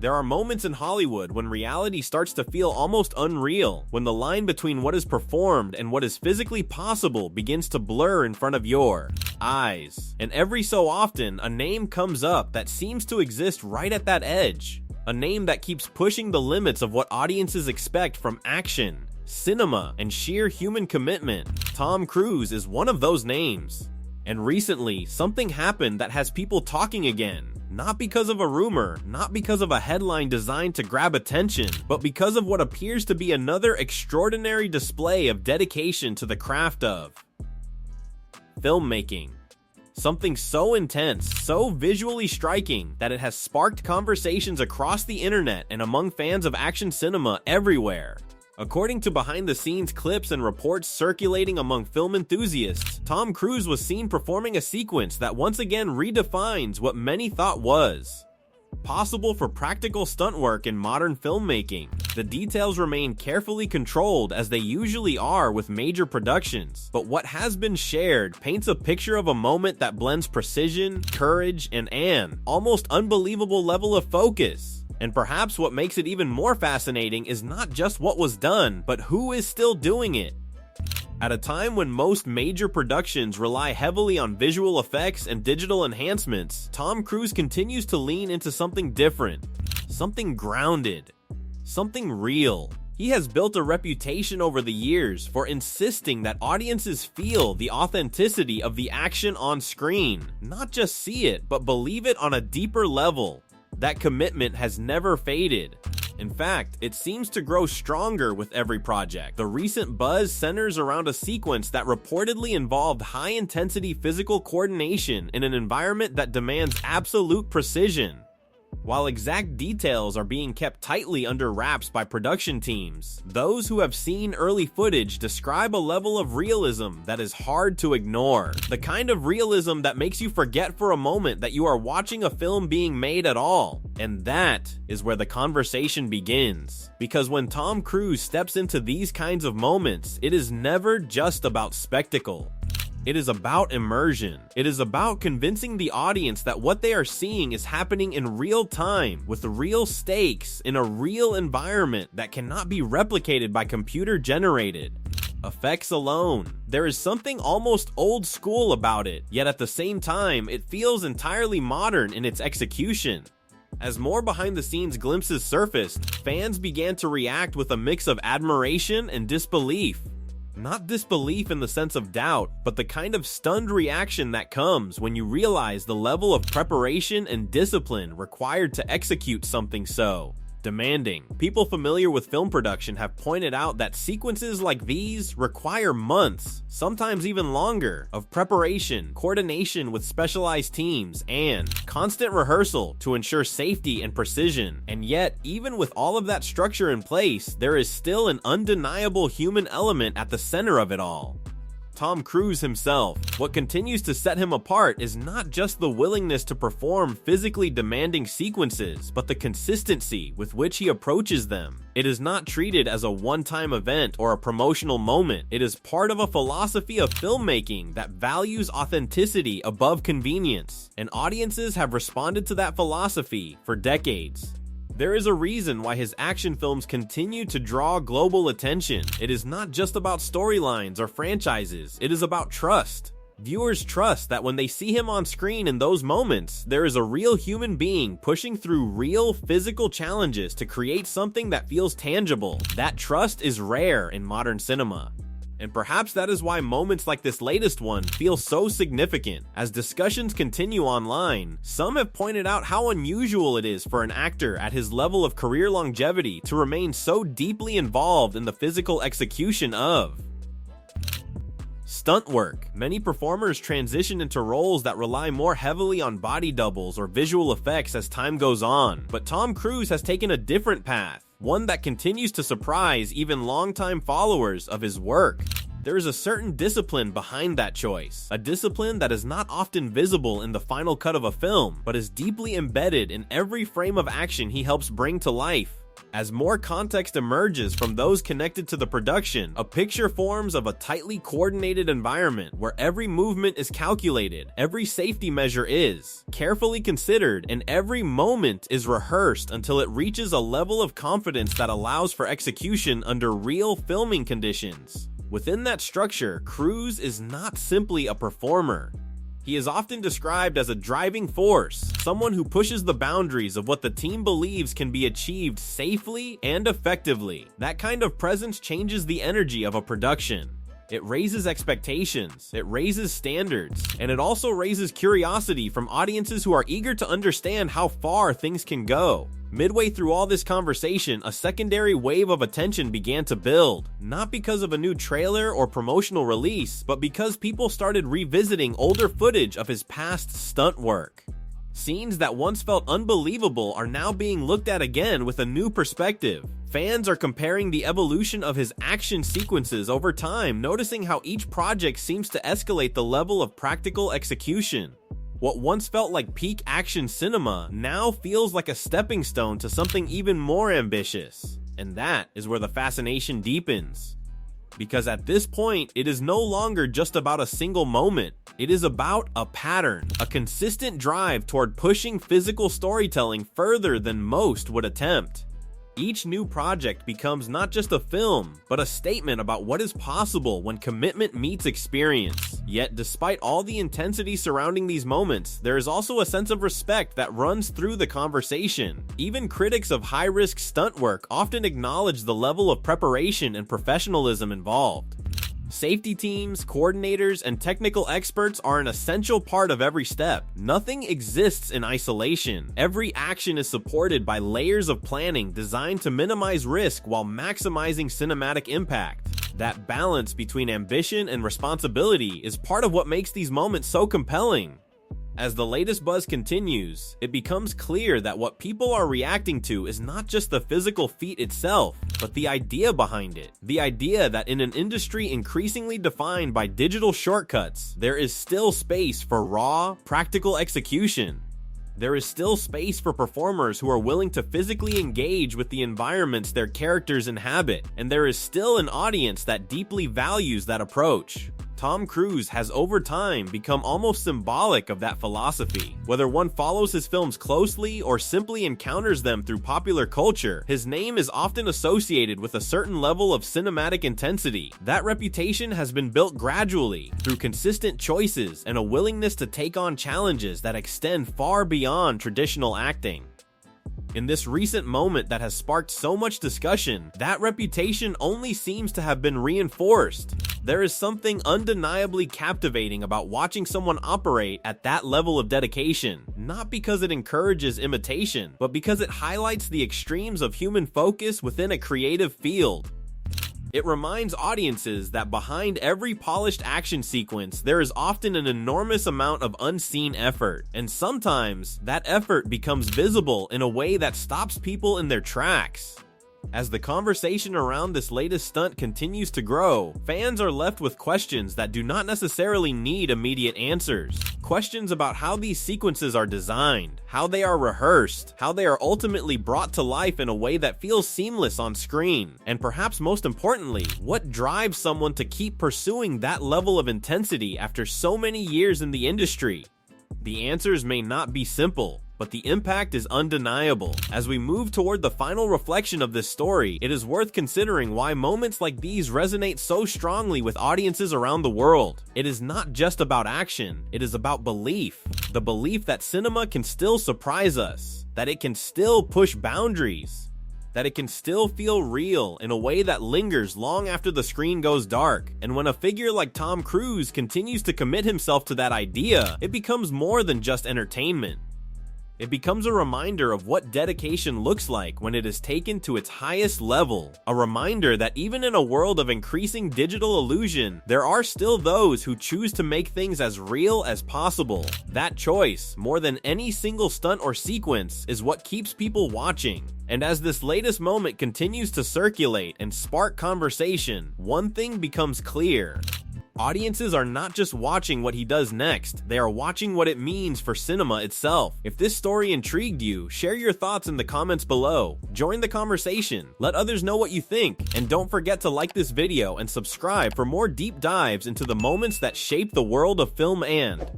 There are moments in Hollywood when reality starts to feel almost unreal, when the line between what is performed and what is physically possible begins to blur in front of your eyes. And every so often, a name comes up that seems to exist right at that edge. A name that keeps pushing the limits of what audiences expect from action, cinema, and sheer human commitment. Tom Cruise is one of those names. And recently, something happened that has people talking again. Not because of a rumor, not because of a headline designed to grab attention, but because of what appears to be another extraordinary display of dedication to the craft of filmmaking. Something so intense, so visually striking, that it has sparked conversations across the internet and among fans of action cinema everywhere. According to behind-the-scenes clips and reports circulating among film enthusiasts, Tom Cruise was seen performing a sequence that once again redefines what many thought was possible for practical stunt work in modern filmmaking. The details remain carefully controlled, as they usually are with major productions, but what has been shared paints a picture of a moment that blends precision, courage, and an almost unbelievable level of focus. And perhaps what makes it even more fascinating is not just what was done, but who is still doing it. At a time when most major productions rely heavily on visual effects and digital enhancements, Tom Cruise continues to lean into something different, something grounded, something real. He has built a reputation over the years for insisting that audiences feel the authenticity of the action on screen, not just see it, but believe it on a deeper level. That commitment has never faded. In fact, it seems to grow stronger with every project. The recent buzz centers around a sequence that reportedly involved high-intensity physical coordination in an environment that demands absolute precision. While exact details are being kept tightly under wraps by production teams, those who have seen early footage describe a level of realism that is hard to ignore. The kind of realism that makes you forget for a moment that you are watching a film being made at all. And that is where the conversation begins. Because when Tom Cruise steps into these kinds of moments, it is never just about spectacle. It is about immersion. It is about convincing the audience that what they are seeing is happening in real time, with real stakes, in a real environment that cannot be replicated by computer-generated effects alone. There is something almost old school about it, yet at the same time, it feels entirely modern in its execution. As more behind-the-scenes glimpses surfaced, fans began to react with a mix of admiration and disbelief. Not disbelief in the sense of doubt, but the kind of stunned reaction that comes when you realize the level of preparation and discipline required to execute something so demanding. People familiar with film production have pointed out that sequences like these require months, sometimes even longer, of preparation, coordination with specialized teams, and constant rehearsal to ensure safety and precision. And yet, even with all of that structure in place, there is still an undeniable human element at the center of it all. Tom Cruise himself. What continues to set him apart is not just the willingness to perform physically demanding sequences, but the consistency with which he approaches them. It is not treated as a one-time event or a promotional moment. It is part of a philosophy of filmmaking that values authenticity above convenience, and audiences have responded to that philosophy for decades. There is a reason why his action films continue to draw global attention. It is not just about storylines or franchises, it is about trust. Viewers trust that when they see him on screen in those moments, there is a real human being pushing through real physical challenges to create something that feels tangible. That trust is rare in modern cinema. And perhaps that is why moments like this latest one feel so significant. As discussions continue online, some have pointed out how unusual it is for an actor at his level of career longevity to remain so deeply involved in the physical execution of stunt work. Many performers transition into roles that rely more heavily on body doubles or visual effects as time goes on, but Tom Cruise has taken a different path. One that continues to surprise even longtime followers of his work. There is a certain discipline behind that choice, a discipline that is not often visible in the final cut of a film, but is deeply embedded in every frame of action he helps bring to life. As more context emerges from those connected to the production, a picture forms of a tightly coordinated environment where every movement is calculated, every safety measure is carefully considered, and every moment is rehearsed until it reaches a level of confidence that allows for execution under real filming conditions. Within that structure, Cruise is not simply a performer. He is often described as a driving force, someone who pushes the boundaries of what the team believes can be achieved safely and effectively. That kind of presence changes the energy of a production. It raises expectations, it raises standards, and it also raises curiosity from audiences who are eager to understand how far things can go. Midway through all this conversation, a secondary wave of attention began to build, not because of a new trailer or promotional release, but because people started revisiting older footage of his past stunt work. Scenes that once felt unbelievable are now being looked at again with a new perspective. Fans are comparing the evolution of his action sequences over time, noticing how each project seems to escalate the level of practical execution. What once felt like peak action cinema now feels like a stepping stone to something even more ambitious. And that is where the fascination deepens. Because at this point, it is no longer just about a single moment. It is about a pattern, a consistent drive toward pushing physical storytelling further than most would attempt. Each new project becomes not just a film, but a statement about what is possible when commitment meets experience. Yet, despite all the intensity surrounding these moments, there is also a sense of respect that runs through the conversation. Even critics of high-risk stunt work often acknowledge the level of preparation and professionalism involved. Safety teams, coordinators, and technical experts are an essential part of every step. Nothing exists in isolation. Every action is supported by layers of planning designed to minimize risk while maximizing cinematic impact. That balance between ambition and responsibility is part of what makes these moments so compelling. As the latest buzz continues, it becomes clear that what people are reacting to is not just the physical feat itself, but the idea behind it. The idea that in an industry increasingly defined by digital shortcuts, there is still space for raw, practical execution. There is still space for performers who are willing to physically engage with the environments their characters inhabit, and there is still an audience that deeply values that approach. Tom Cruise has over time become almost symbolic of that philosophy. Whether one follows his films closely or simply encounters them through popular culture, his name is often associated with a certain level of cinematic intensity. That reputation has been built gradually through consistent choices and a willingness to take on challenges that extend far beyond traditional acting. In this recent moment that has sparked so much discussion, that reputation only seems to have been reinforced. There is something undeniably captivating about watching someone operate at that level of dedication, not because it encourages imitation, but because it highlights the extremes of human focus within a creative field. It reminds audiences that behind every polished action sequence, there is often an enormous amount of unseen effort, and sometimes that effort becomes visible in a way that stops people in their tracks. As the conversation around this latest stunt continues to grow, fans are left with questions that do not necessarily need immediate answers. Questions about how these sequences are designed, how they are rehearsed, how they are ultimately brought to life in a way that feels seamless on screen, and perhaps most importantly, what drives someone to keep pursuing that level of intensity after so many years in the industry. The answers may not be simple, but the impact is undeniable. As we move toward the final reflection of this story, it is worth considering why moments like these resonate so strongly with audiences around the world. It is not just about action, it is about belief. The belief that cinema can still surprise us, that it can still push boundaries, that it can still feel real in a way that lingers long after the screen goes dark. And when a figure like Tom Cruise continues to commit himself to that idea, it becomes more than just entertainment. It becomes a reminder of what dedication looks like when it is taken to its highest level. A reminder that even in a world of increasing digital illusion, there are still those who choose to make things as real as possible. That choice, more than any single stunt or sequence, is what keeps people watching. And as this latest moment continues to circulate and spark conversation, one thing becomes clear. Audiences are not just watching what he does next, they are watching what it means for cinema itself. If this story intrigued you, share your thoughts in the comments below. Join the conversation, let others know what you think, and don't forget to like this video and subscribe for more deep dives into the moments that shape the world of film and